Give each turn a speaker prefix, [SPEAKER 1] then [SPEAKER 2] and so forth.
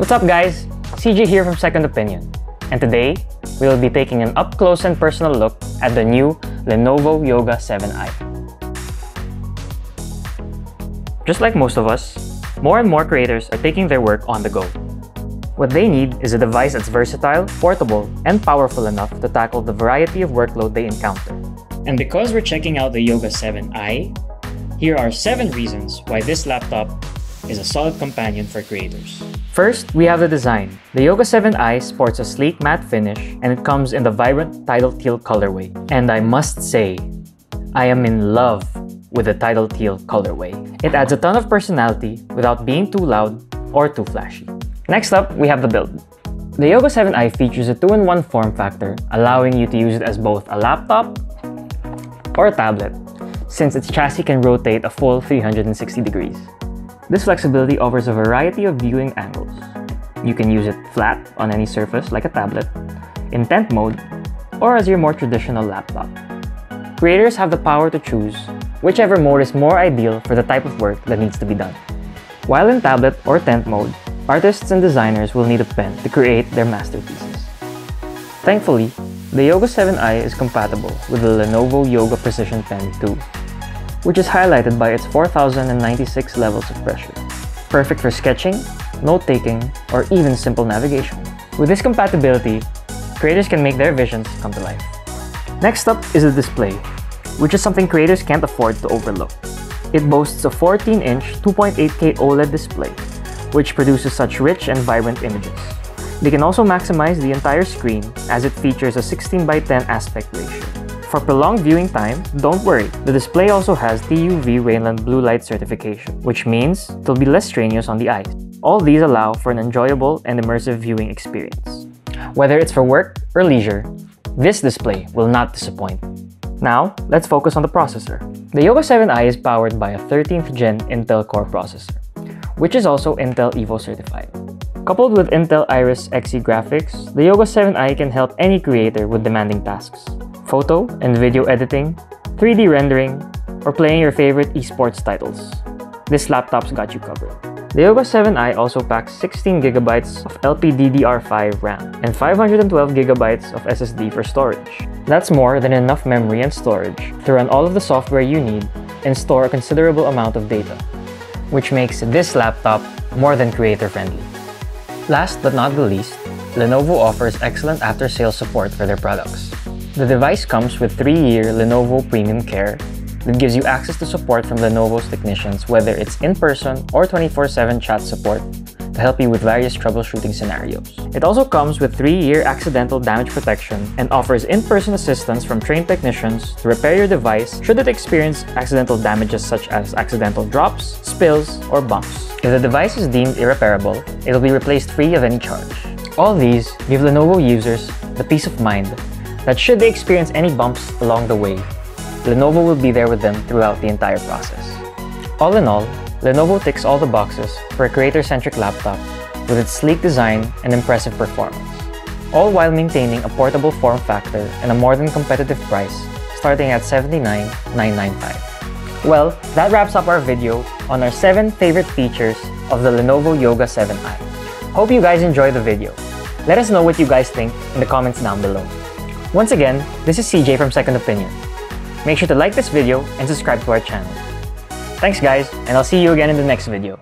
[SPEAKER 1] What's up guys? CJ here from Second Opinion, and today we will be taking an up-close and personal look at the new Lenovo Yoga 7i. Just like most of us, more and more creators are taking their work on the go. What they need is a device that's versatile, portable, and powerful enough to tackle the variety of workload they encounter. And because we're checking out the Yoga 7i, here are 7 reasons why this laptop is a solid companion for creators. First, we have the design. The Yoga 7i sports a sleek matte finish, and it comes in the vibrant tidal teal colorway. And I must say, I am in love with the tidal teal colorway. It adds a ton of personality without being too loud or too flashy. Next up, we have the build. The Yoga 7i features a 2-in-1 form factor, allowing you to use it as both a laptop or a tablet, since its chassis can rotate a full 360 degrees. This flexibility offers a variety of viewing angles. You can use it flat on any surface like a tablet, in tent mode, or as your more traditional laptop. Creators have the power to choose whichever mode is more ideal for the type of work that needs to be done. While in tablet or tent mode, artists and designers will need a pen to create their masterpieces. Thankfully, the Yoga 7i is compatible with the Lenovo Yoga Precision Pen 2, which is highlighted by its 4096 levels of pressure. Perfect for sketching, note-taking, or even simple navigation. With this compatibility, creators can make their visions come to life. Next up is the display, which is something creators can't afford to overlook. It boasts a 14-inch 2.8K OLED display, which produces such rich and vibrant images. They can also maximize the entire screen as it features a 16:10 aspect ratio. For prolonged viewing time, don't worry, the display also has TUV Rainland Blue Light certification, which means it'll be less strenuous on the eyes. All these allow for an enjoyable and immersive viewing experience. Whether it's for work or leisure, this display will not disappoint. Now, let's focus on the processor. The Yoga 7i is powered by a 13th Gen Intel Core processor, which is also Intel Evo certified. Coupled with Intel Iris Xe graphics, the Yoga 7i can help any creator with demanding tasks. Photo and video editing, 3D rendering, or playing your favorite esports titles. This laptop's got you covered. The Yoga 7i also packs 16GB of LPDDR5 RAM and 512GB of SSD for storage. That's more than enough memory and storage to run all of the software you need and store a considerable amount of data, which makes this laptop more than creator-friendly. Last but not the least, Lenovo offers excellent after-sales support for their products. The device comes with 3-year Lenovo Premium Care that gives you access to support from Lenovo's technicians, whether it's in-person or 24/7 chat support to help you with various troubleshooting scenarios. It also comes with 3-year accidental damage protection and offers in-person assistance from trained technicians to repair your device should it experience accidental damages such as accidental drops, spills, or bumps. If the device is deemed irreparable, it'll be replaced free of any charge. All these give Lenovo users the peace of mind that should they experience any bumps along the way, Lenovo will be there with them throughout the entire process. All in all, Lenovo ticks all the boxes for a creator-centric laptop with its sleek design and impressive performance, all while maintaining a portable form factor and a more than competitive price starting at $79,995. Well, that wraps up our video on our 7 favorite features of the Lenovo Yoga 7i. Hope you guys enjoyed the video. Let us know what you guys think in the comments down below. Once again, this is CJ from Second Opinion. Make sure to like this video and subscribe to our channel. Thanks guys, and I'll see you again in the next video.